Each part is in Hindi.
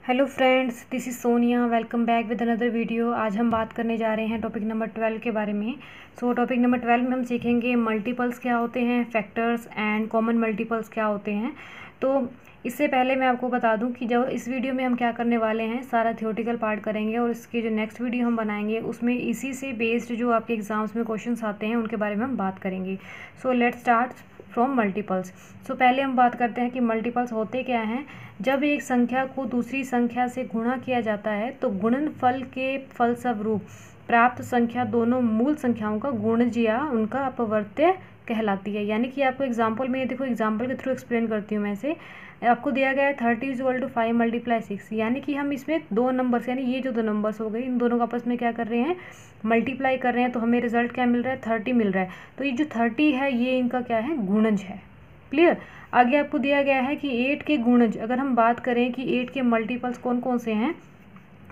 Hello friends, this is Sonia. Welcome back with another video. आज हम बात करने जा रहे हैं टॉपिक नंबर 12 के बारे में। टॉपिक नंबर 12 में हम सीखेंगे मल्टीपल्स क्या होते हैं, फैक्टर्स एंड कॉमन मल्टीपल्स क्या होते हैं। तो इससे पहले मैं आपको बता दूं कि जो इस वीडियो में हम क्या करने वाले हैं, सारा थियोरेटिकल पार्ट करेंगे और इसके जो नेक्स्ट वीडियो हम बनाएंगे उसमें इसी से बेस्ड जो आपके एग्जाम्स में क्वेश्चंस आते हैं उनके बारे में हम बात करेंगे। Let's start from multiples. पहले हम बात करते हैं कि मल्टीपल्स होते क्या हैं। जब एक संख्या को दूसरी संख्या से गुणा किया जाता है तो गुणनफल के फलस्वरूप प्राप्त संख्या दोनों मूल संख्याओं का गुणज या उनका अपवर्त्य कहलाती है। यानी कि आपको एग्जांपल में देखो, एग्जांपल के थ्रू एक्सप्लेन करती हूँ मैं इसे। आपको दिया गया है 30 = 5 × 6, यानी कि हम इसमें दो नंबर्स, यानी ये जो दो नंबर्स हो गए, इन दोनों का आपस में क्या कर रहे हैं, मल्टीप्लाई कर रहे हैं। तो हमें रिजल्ट क्या मिल रहा है, 30 मिल रहा है। तो ये जो 30 है ये इनका क्या है, गुणज है। क्लियर। आगे आपको दिया गया है कि 8 के गुणज, अगर हम बात करें कि 8 के मल्टीपल्स कौन कौन से हैं,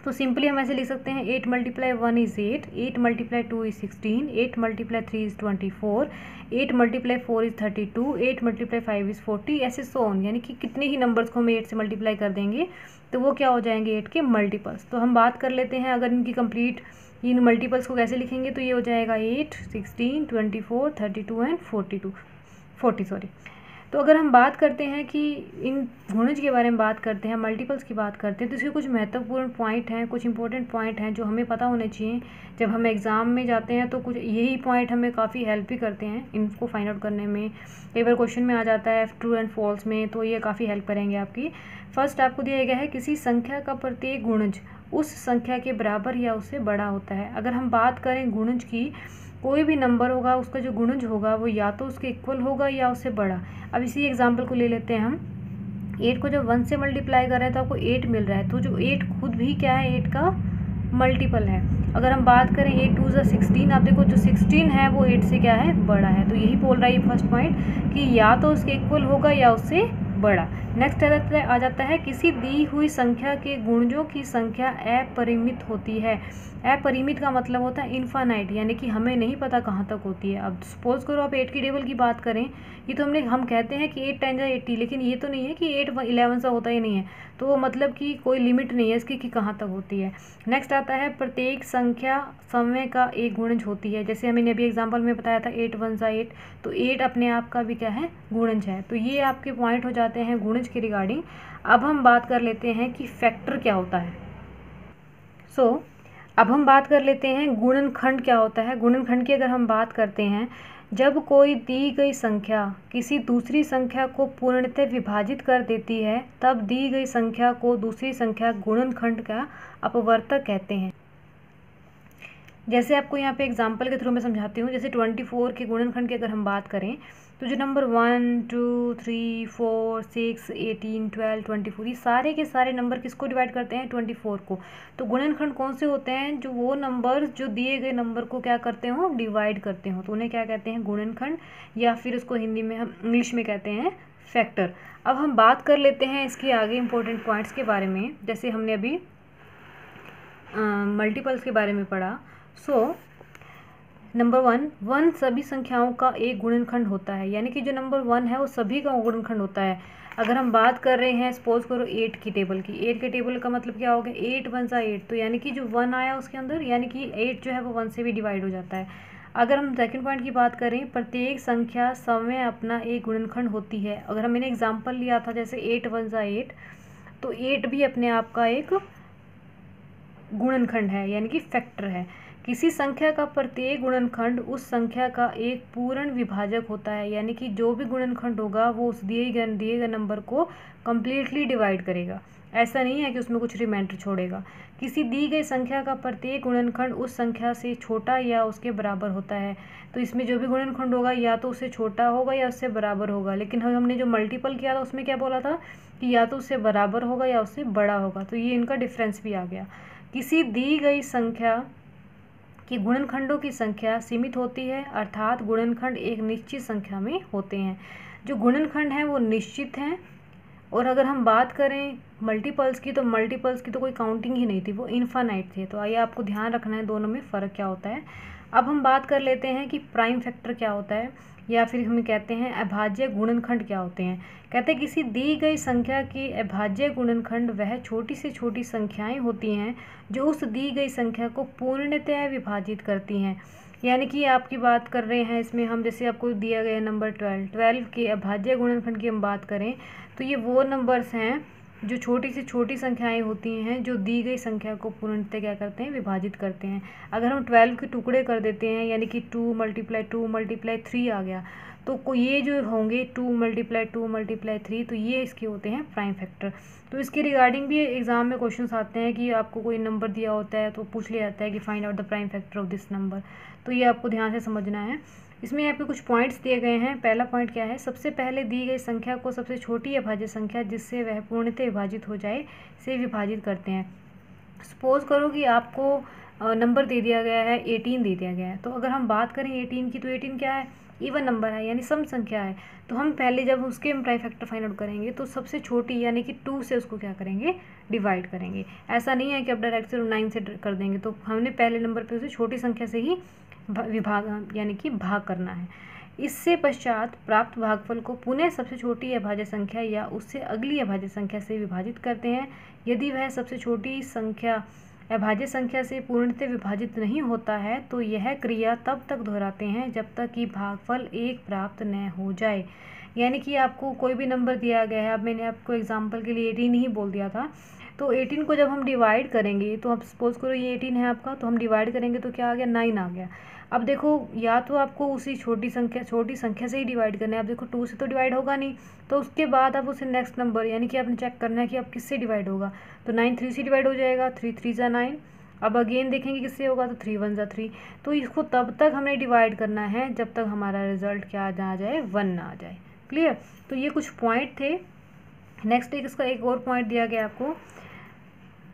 तो सिंपली हम ऐसे लिख सकते हैं 8 × 1 = 8, 8 × 2 = 16, 8 × 3 = 24, 8 × 4 = 32, 8 × 5 = 40, ऐसे सो ऑन। यानी कि कितने ही नंबर्स को हम 8 से मल्टीप्लाई कर देंगे तो वो क्या हो जाएंगे, 8 के मल्टीपल्स। तो हम बात कर लेते हैं अगर इनकी कंप्लीट इन मल्टीपल्स को कैसे लिखेंगे, तो ये हो जाएगा 8, 16, 24, 32 एंड 40। तो अगर हम बात करते हैं कि इन गुणज के बारे में बात करते हैं, मल्टीपल्स की बात करते हैं, तो इसके कुछ महत्वपूर्ण पॉइंट हैं, कुछ इंपॉर्टेंट पॉइंट हैं जो हमें पता होने चाहिए। जब हम एग्ज़ाम में जाते हैं तो कुछ यही पॉइंट हमें काफ़ी हेल्प भी करते हैं इनको फाइंड आउट करने में। कई बार क्वेश्चन में आ जाता है ट्रू एंड फॉल्स में, तो ये काफ़ी हेल्प करेंगे आपकी। फर्स्ट आपको दिया गया है किसी संख्या का प्रत्येक गुणज उस संख्या के बराबर या उससे बड़ा होता है। अगर हम बात करें गुणज की, कोई भी नंबर होगा उसका जो गुणज होगा वो या तो उसके इक्वल होगा या उससे बड़ा। अब इसी एग्जांपल को ले लेते हैं हम। 8 को जब 1 से मल्टीप्लाई कर रहे हैं तो आपको 8 मिल रहा है, तो जो 8 खुद भी क्या है, 8 का मल्टीपल है। अगर हम बात करें 8 × 2 = 16, आप देखो जो 16 है वो 8 से क्या है, बड़ा है। तो यही बोल रहा है ये फर्स्ट पॉइंट कि या तो उसके इक्वल होगा या उससे बड़ा। नेक्स्ट आ जाता है किसी दी हुई संख्या के गुणजों की संख्या अपरिमित होती है। अपरिमित का मतलब होता है इनफाइनाइट, यानी कि हमें नहीं पता कहाँ तक होती है। अब सपोज करो आप 8 की टेबल की बात करें, ये तो हम कहते हैं कि 8 × 10 = 80, लेकिन ये तो नहीं है कि 8 11 सा होता ही नहीं है। तो मतलब कि कोई लिमिट नहीं है इसकी कि कहाँ तक होती है। नेक्स्ट आता है प्रत्येक संख्या समय का एक गुणज होती है। जैसे हमने अभी एग्जाम्पल में बताया था 8 × 1 = 8, तो 8 अपने आप का भी क्या है, गुणज है। तो ये आपके पॉइंट हो जाते हैं गुणज के रिगार्डिंग। अब हम बात कर लेते हैं कि फैक्टर क्या होता है। अब हम बात कर लेते हैं गुणनखंड क्या होता है। गुणनखंड की अगर हम बात करते हैं, जब कोई दी गई संख्या किसी दूसरी संख्या को पूर्णतः विभाजित कर देती है तब दी गई संख्या को दूसरी संख्या गुणनखंड का अपवर्तक कहते हैं। जैसे आपको यहाँ पे एग्जांपल के थ्रू मैं समझाती हूँ। जैसे 24 के गुणनखंड की अगर हम बात करें तो जो नंबर 1, 2, 3, 4, 6, 18, 12, 24, ये सारे के सारे नंबर किसको डिवाइड करते हैं, 24 को। तो गुणनखंड कौन से होते हैं, जो वो नंबर जो दिए गए नंबर को क्या करते हो, डिवाइड करते हो, तो उन्हें क्या कहते हैं, गुणनखंड, या फिर उसको हिंदी में हम इंग्लिश में कहते हैं फैक्टर। अब हम बात कर लेते हैं इसके आगे इंपॉर्टेंट पॉइंट्स के बारे में। जैसे हमने अभी मल्टीपल्स के बारे में पढ़ा। नंबर 1 सभी संख्याओं का एक गुणनखंड होता है, यानी कि जो नंबर 1 है वो सभी का गुणनखंड होता है। अगर हम बात कर रहे हैं सपोज करो 8 की टेबल की, 8 के टेबल का मतलब क्या हो गया, 8 × 1 = 8, तो यानी कि जो 1 आया उसके अंदर, यानी कि 8 जो है वो 1 से भी डिवाइड हो जाता है। अगर हम सेकंड पॉइंट की बात करें, प्रत्येक संख्या समय अपना एक गुणनखंड होती है। अगर मैंने एग्जाम्पल लिया था जैसे 8 × 1 = 8, तो 8 भी अपने आप का एक गुणनखंड है, यानी कि फैक्टर है। किसी संख्या का प्रत्येक गुणनखंड उस संख्या का एक पूर्ण विभाजक होता है, यानी कि जो भी गुणनखंड होगा वो उस दिए गए नंबर को कम्प्लीटली डिवाइड करेगा। ऐसा नहीं है कि उसमें कुछ रिमाइंडर छोड़ेगा। किसी दी गई संख्या का प्रत्येक गुणनखंड उस संख्या से छोटा या उसके बराबर होता है। तो इसमें जो भी गुणनखंड होगा या तो उससे छोटा होगा या उससे बराबर होगा, लेकिन हमने जो मल्टीपल किया था उसमें क्या बोला था कि या तो उससे बराबर होगा या उससे बड़ा होगा। तो ये इनका डिफरेंस भी आ गया। किसी दी गई संख्या कि गुणनखंडों की संख्या सीमित होती है, अर्थात गुणनखंड एक निश्चित संख्या में होते हैं। जो गुणनखंड हैं वो निश्चित हैं और अगर हम बात करें मल्टीपल्स की, तो मल्टीपल्स की तो कोई काउंटिंग ही नहीं थी, वो इनफाइनाइट थे। तो आइए आपको ध्यान रखना है दोनों में फ़र्क क्या होता है। अब हम बात कर लेते हैं कि प्राइम फैक्टर क्या होता है, या फिर हम कहते हैं अभाज्य गुणनखंड क्या होते हैं। कहते हैं किसी दी गई संख्या के अभाज्य गुणनखंड वह छोटी से छोटी संख्याएं होती हैं जो उस दी गई संख्या को पूर्णतः विभाजित करती हैं। यानी कि आपकी बात कर रहे हैं इसमें हम, जैसे आपको दिया गया नंबर 12 के अभाज्य गुणनखंड की हम बात करें तो ये वो नंबर्स हैं जो छोटी से छोटी संख्याएं होती हैं जो दी गई संख्या को पूर्णतः क्या करते हैं, विभाजित करते हैं। अगर हम 12 के टुकड़े कर देते हैं, यानी कि 2 × 3 आ गया, तो ये जो होंगे 2 × 3, तो ये इसके होते हैं प्राइम फैक्टर। तो इसके रिगार्डिंग भी एग्जाम में क्वेश्चंस आते हैं कि आपको कोई नंबर दिया होता है तो पूछ लिया जाता है कि find out the prime factor of this number. तो ये आपको ध्यान से समझना है। इसमें आपको कुछ पॉइंट्स दिए गए हैं। पहला पॉइंट क्या है, सबसे पहले दी गई संख्या को सबसे छोटी अभाज्य संख्या जिससे वह पूर्णतः विभाजित हो जाए से विभाजित करते हैं। सपोज करो कि आपको नंबर दे दिया गया है 18 दे दिया गया है, तो अगर हम बात करें 18 की, तो 18 क्या है, इवन नंबर है, यानी सम संख्या है। तो हम पहले जब उसके हम प्राइम फैक्टर फाइंड आउट करेंगे तो सबसे छोटी यानी कि 2 से उसको क्या करेंगे, डिवाइड करेंगे। ऐसा नहीं है कि अब डायरेक्ट से 9 से कर देंगे, तो हमने पहले नंबर पे उसे छोटी संख्या से ही विभाग यानी कि भाग करना है। इससे पश्चात प्राप्त भागफल को पुनः सबसे छोटी अभाज्य संख्या या उससे अगली अभाज्य संख्या से विभाजित करते हैं। यदि वह सबसे छोटी संख्या अभाज्य संख्या से पूर्णतः विभाजित नहीं होता है तो यह क्रिया तब तक दोहराते हैं जब तक कि भागफल 1 प्राप्त न हो जाए। यानी कि आपको कोई भी नंबर दिया गया है, अब मैंने आपको एग्जांपल के लिए 18 ही बोल दिया था, तो 18 को जब हम डिवाइड करेंगे, तो अब सपोज करो ये 18 है आपका, तो हम डिवाइड करेंगे तो क्या आ गया, 9 आ गया। अब देखो, या तो आपको उसी छोटी संख्या से ही डिवाइड करना है। अब देखो 2 से तो डिवाइड होगा नहीं, तो उसके बाद आप उसे नेक्स्ट नंबर यानी कि आपने चेक करना है कि अब किससे डिवाइड होगा। तो 9 3 से डिवाइड हो जाएगा, 3 3 = 9। अब अगेन देखेंगे किससे होगा, तो 3 1 = 3। तो इसको तब तक हमने डिवाइड करना है जब तक हमारा रिजल्ट क्या आ जाए, 1 ना आ जाए। क्लियर। तो ये कुछ पॉइंट थे। नेक्स्ट इसका एक और पॉइंट दिया गया आपको,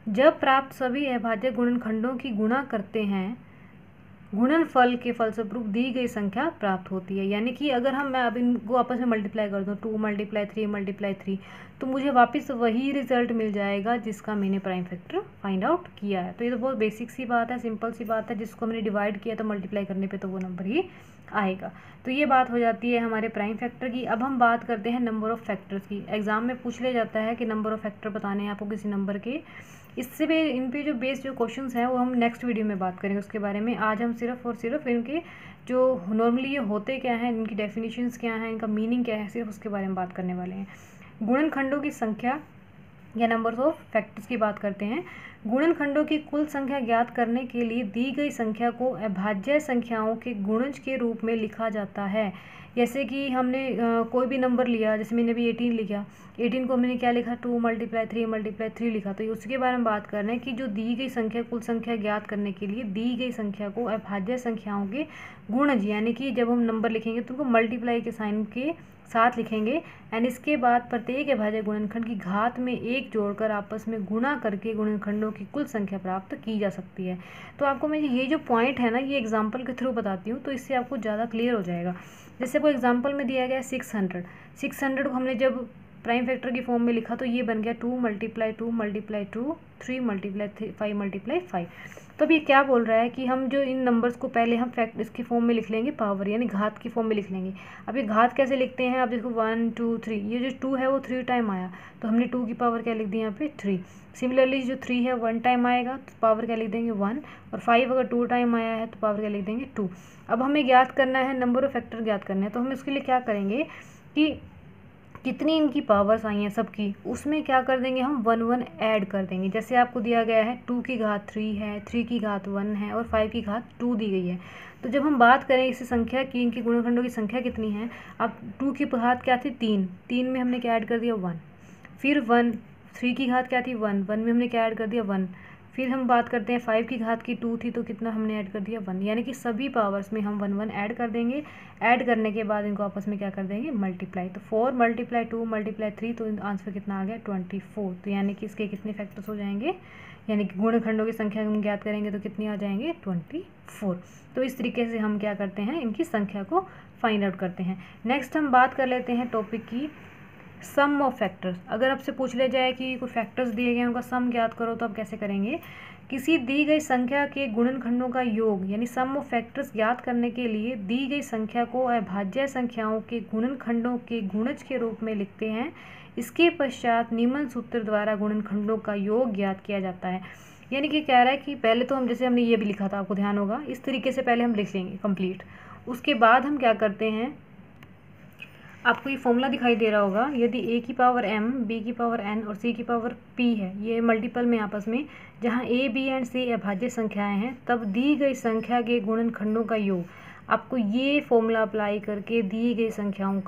जब प्राप्त सभी अभाज्य गुणनखंडों की गुणा करते हैं गुणनफल के फलस्वरूप दी गई संख्या प्राप्त होती है। यानी कि अगर मैं अब इनको आपस में मल्टीप्लाई कर दूँ, 2 × 3 × 3, तो मुझे वापस वही रिजल्ट मिल जाएगा जिसका मैंने प्राइम फैक्टर फाइंड आउट किया है। तो ये तो बहुत बेसिक सी बात है, सिंपल सी बात है, जिसको हमने डिवाइड किया तो मल्टीप्लाई करने पे तो वो नंबर ही आएगा। तो ये बात हो जाती है हमारे प्राइम फैक्टर की। अब हम बात करते हैं नंबर ऑफ फैक्टर्स की। एग्जाम में पूछ लिया जाता है कि नंबर ऑफ फैक्टर बताने हैं आपको किसी नंबर के। इससे भी इन पे जो बेस्ड जो क्वेश्चंस हैं वो हम नेक्स्ट वीडियो में बात करेंगे उसके बारे में। आज हम सिर्फ और सिर्फ इनके जो नॉर्मली ये होते क्या हैं, इनकी डेफिनेशंस क्या हैं, इनका मीनिंग क्या है, सिर्फ उसके बारे में बात करने वाले हैं। गुणनखंडों की संख्या या नंबर्स ऑफ फैक्टर्स की बात करते हैं। गुणनखंडों की कुल संख्या ज्ञात करने के लिए दी गई संख्या को अभाज्य संख्याओं के गुणज के रूप में लिखा जाता है। जैसे कि हमने कोई भी नंबर लिया, जैसे मैंने अभी 18 लिखा, 18 को मैंने क्या लिखा, 2 × 3 लिखा। तो उसके बारे में बात कर रहे हैं कि जो दी गई संख्या कुल संख्या ज्ञात करने के लिए दी गई संख्या को अभाज्य संख्याओं के गुणज, यानी कि जब हम नंबर लिखेंगे तो उनको मल्टीप्लाई के साइन के साथ लिखेंगे, एंड इसके बाद प्रत्येक अभाज्य गुणनखंड की घात में 1 जोड़कर आपस में गुणा करके गुणनखंडों की कुल संख्या प्राप्त की जा सकती है। तो आपको मैं ये जो पॉइंट है ना, ये एग्जांपल के थ्रू बताती हूँ, तो इससे आपको ज़्यादा क्लियर हो जाएगा। जैसे कोई एग्जांपल में दिया गया 600 को हमने जब प्राइम फैक्टर की फॉर्म में लिखा तो ये बन गया 2 × 2 × 2 3 × 5 × 5। तो अब ये क्या बोल रहा है कि हम जो इन नंबर्स को पहले हम फैक्ट इसकी फॉर्म में लिख लेंगे, पावर यानी घात की फॉर्म में लिख लेंगे। अब ये घात कैसे लिखते हैं, आप देखो 1 2 3, ये जो 2 है वो 3 टाइम आया तो हमने 2 की पावर क्या लिख दी यहाँ पे 3। सिमिलरली जो 3 है 1 टाइम आएगा तो पावर क्या लिख देंगे 1, और 5 अगर 2 टाइम आया है तो पावर क्या लिख देंगे 2। अब हमें ज्ञात करना है नंबर ऑफ फैक्टर ज्ञात करना है, तो हम इसके लिए क्या करेंगे कि कितनी इनकी पावर्स आई हैं सबकी, उसमें क्या कर देंगे हम 1 1 ऐड कर देंगे। जैसे आपको दिया गया है 2 की घात 3 है, 3 की घात 1 है और 5 की घात 2 दी गई है। तो जब हम बात करें इस संख्या की, इनकी गुणनखंडों की संख्या कितनी है, अब 2 की घात क्या थी 3 में हमने क्या ऐड कर दिया 1, फिर 3 की घात क्या थी 1 में हमने क्या ऐड कर दिया 1, फिर हम बात करते हैं 5 की घात की 2 थी तो कितना हमने ऐड कर दिया 1, यानी कि सभी पावर्स में हम 1 1 ऐड कर देंगे। ऐड करने के बाद इनको आपस में क्या कर देंगे मल्टीप्लाई, तो 4 × 2 × 3, तो आंसर कितना आ गया 24। तो यानी कि इसके कितने फैक्टर्स हो जाएंगे, यानी कि गुणनखंडों की संख्या हम ज्ञात करेंगे तो कितनी आ जाएंगे 24। तो इस तरीके से हम क्या करते हैं, इनकी संख्या को फाइंड आउट करते हैं। नेक्स्ट हम बात कर लेते हैं टॉपिक की सम ऑफ फैक्टर्स। अगर आपसे पूछ लिया जाए कि कोई फैक्टर्स दिए गए हैं उनका सम ज्ञात करो, तो आप कैसे करेंगे? किसी दी गई संख्या के गुणनखंडों का योग यानी सम ऑफ फैक्टर्स ज्ञात करने के लिए दी गई संख्या को अभाज्य संख्याओं के गुणनखंडों के गुणज के रूप में लिखते हैं। इसके पश्चात निम्न सूत्र द्वारा गुणनखंडों का योग ज्ञात किया जाता है। यानी कि कह रहा है कि पहले तो हम, जैसे हमने ये भी लिखा था, आपको ध्यान होगा, इस तरीके से पहले हम लिख लेंगे कंप्लीट। उसके बाद हम क्या करते हैं, आपको ये फॉर्मूला दिखाई दे रहा होगा, यदि a की पावर m, b की पावर n और c की पावर p है, ये मल्टीपल में आपस में, जहाँ a, b एंड c अभाज्य संख्याएं हैं, तब दी गई संख्या के गुणनखंडों का योग। आपको ये फॉर्मूला अप्लाई करके दी गई संख्याओं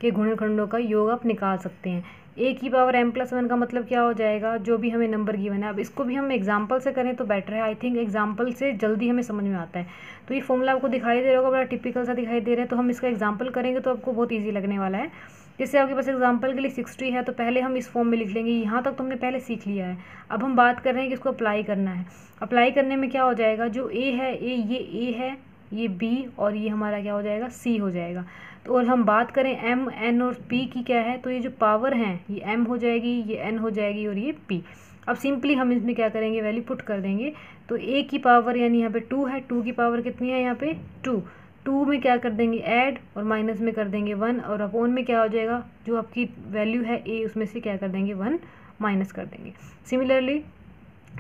के गुणनखंडों का योग आप निकाल सकते हैं। a की पावर m+1 का मतलब क्या हो जाएगा, जो भी हमें नंबर गिवन है। अब इसको भी हम एग्जाम्पल से करें तो बेटर है, आई थिंक एग्जाम्पल से जल्दी हमें समझ में आता है। तो ये फॉर्मूला आपको दिखाई दे रहा होगा, बड़ा टिपिकल सा दिखाई दे रहा है, तो हम इसका एग्जाम्पल करेंगे तो आपको बहुत ईजी लगने वाला है। जैसे आपके पास एग्जाम्पल के लिए 60 है, तो पहले हम इस फॉर्म में लिख लेंगे। यहाँ तक तो हमने पहले सीख लिया है। अब हम बात कर रहे हैं कि इसको अप्लाई करना है। अप्लाई करने में क्या हो जाएगा, जो a है, ये a है, ये b और ये हमारा क्या हो जाएगा, c हो जाएगा। तो और हम बात करें m, n और p की क्या है, तो ये जो पावर हैं ये m हो जाएगी, ये n हो जाएगी और ये p। अब सिंपली हम इसमें क्या करेंगे, वैल्यू पुट कर देंगे। तो a की पावर यानी यहाँ पे 2 है, 2 की पावर कितनी है यहाँ पे 2 में क्या कर देंगे ऐड और माइनस में कर देंगे 1 और अपॉन में क्या हो जाएगा, जो आपकी वैल्यू है a उसमें से क्या कर देंगे 1 माइनस कर देंगे। सिमिलरली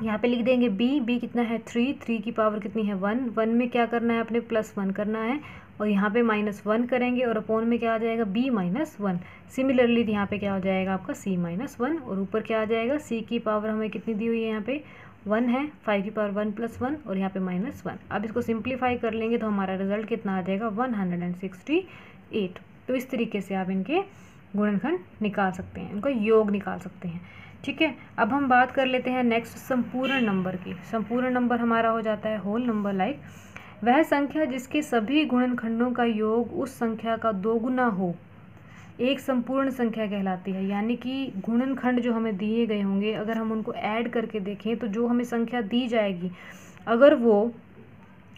यहाँ पे लिख देंगे b कितना है 3 की पावर कितनी है 1 में क्या करना है अपने +1 करना है और यहाँ पे -1 करेंगे और अपॉन में क्या आ जाएगा b-1। सिमिलरली यहाँ पे क्या हो जाएगा आपका c-1 और ऊपर क्या आ जाएगा c की पावर हमें कितनी दी हुई है यहाँ पे 1 है, 5 की पावर 1+1 और यहाँ पे -1। अब इसको सिंप्लीफाई कर लेंगे तो हमारा रिजल्ट कितना आ जाएगा 168। तो इस तरीके से आप इनके गुणनखंड निकाल सकते हैं, इनका योग निकाल सकते हैं। ठीक है, अब हम बात कर लेते हैं नेक्स्ट संपूर्ण नंबर की। संपूर्ण नंबर हमारा हो जाता है होल नंबर, लाइक वह संख्या जिसके सभी गुणनखंडों का योग उस संख्या का 2 गुना हो एक संपूर्ण संख्या कहलाती है। यानी कि गुणनखंड जो हमें दिए गए होंगे, अगर हम उनको ऐड करके देखें तो जो हमें संख्या दी जाएगी, अगर वो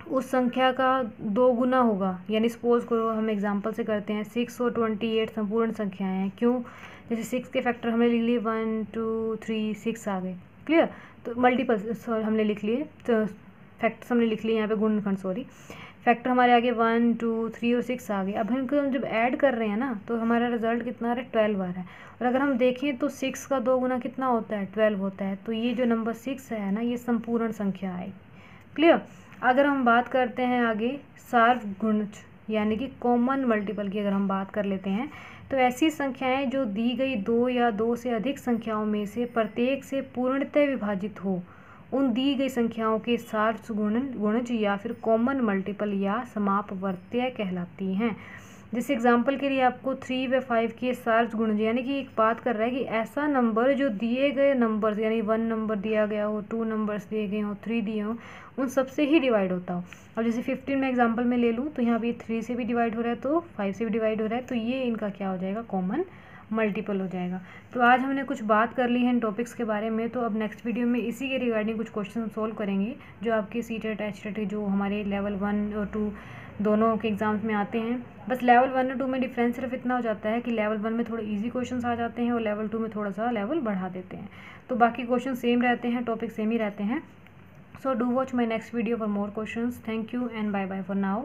उस संख्या का 2 गुना होगा, यानी सपोज करो हम एग्जांपल से करते हैं 6 और 28 संपूर्ण संख्याएं हैं। क्यों, जैसे 6 के फैक्टर हमने लिख लिए 1 2 3 6 आ गए, क्लियर। तो मल्टीपल हमने लिख लिए, तो फैक्टर्स हमने लिख लिए यहाँ पे गुणनखंड, फैक्टर हमारे आगे 1 2 3 और 6 आ गए। अब इनको हम जब ऐड कर रहे हैं ना, तो हमारा रिजल्ट कितना आ रहा है 12 आ रहा है। और अगर हम देखें तो 6 का 2 गुना कितना होता है 12 होता है। तो ये जो नंबर 6 है ना, ये संपूर्ण संख्या है, क्लियर। अगर हम बात करते हैं आगे सार्वगुणज यानी कि कॉमन मल्टीपल की, अगर हम बात कर लेते हैं, तो ऐसी संख्याएं जो दी गई 2 या 2 से अधिक संख्याओं में से प्रत्येक से पूर्णतः विभाजित हो, उन दी गई संख्याओं के सार्वगुणज या फिर कॉमन मल्टीपल या समापवर्त्य कहलाती हैं। जैसे एग्जांपल के लिए आपको 3 व 5 के सार्वगुणज, यानी कि एक बात कर रहा है कि ऐसा नंबर जो दिए गए नंबर्स, यानी 1 नंबर दिया गया हो, 2 नंबर्स दिए गए हो, 3 दिए हो, उन सबसे ही डिवाइड होता हो। अब जैसे 15 में एग्जांपल में ले लूँ तो यहाँ पे 3 से भी डिवाइड हो रहा है, तो 5 से भी डिवाइड हो रहा है, तो ये इनका क्या हो जाएगा कॉमन मल्टीपल हो जाएगा। तो आज हमने कुछ बात कर ली है इन टॉपिक्स के बारे में। तो अब नेक्स्ट वीडियो में इसी के रिगार्डिंग कुछ क्वेश्चन सोल्व करेंगे जो आपके सीटेट एचटेट जो हमारे लेवल 1 और 2 दोनों के एग्जाम्स में आते हैं। बस लेवल 1 और 2 में डिफरेंस सिर्फ इतना हो जाता है कि लेवल 1 में थोड़े इजी क्वेश्चंस आ जाते हैं और लेवल 2 में थोड़ा सा लेवल बढ़ा देते हैं। तो बाकी क्वेश्चन सेम रहते हैं, टॉपिक सेम ही रहते हैं। So do watch my next video for more questions. Thank you and bye bye for now.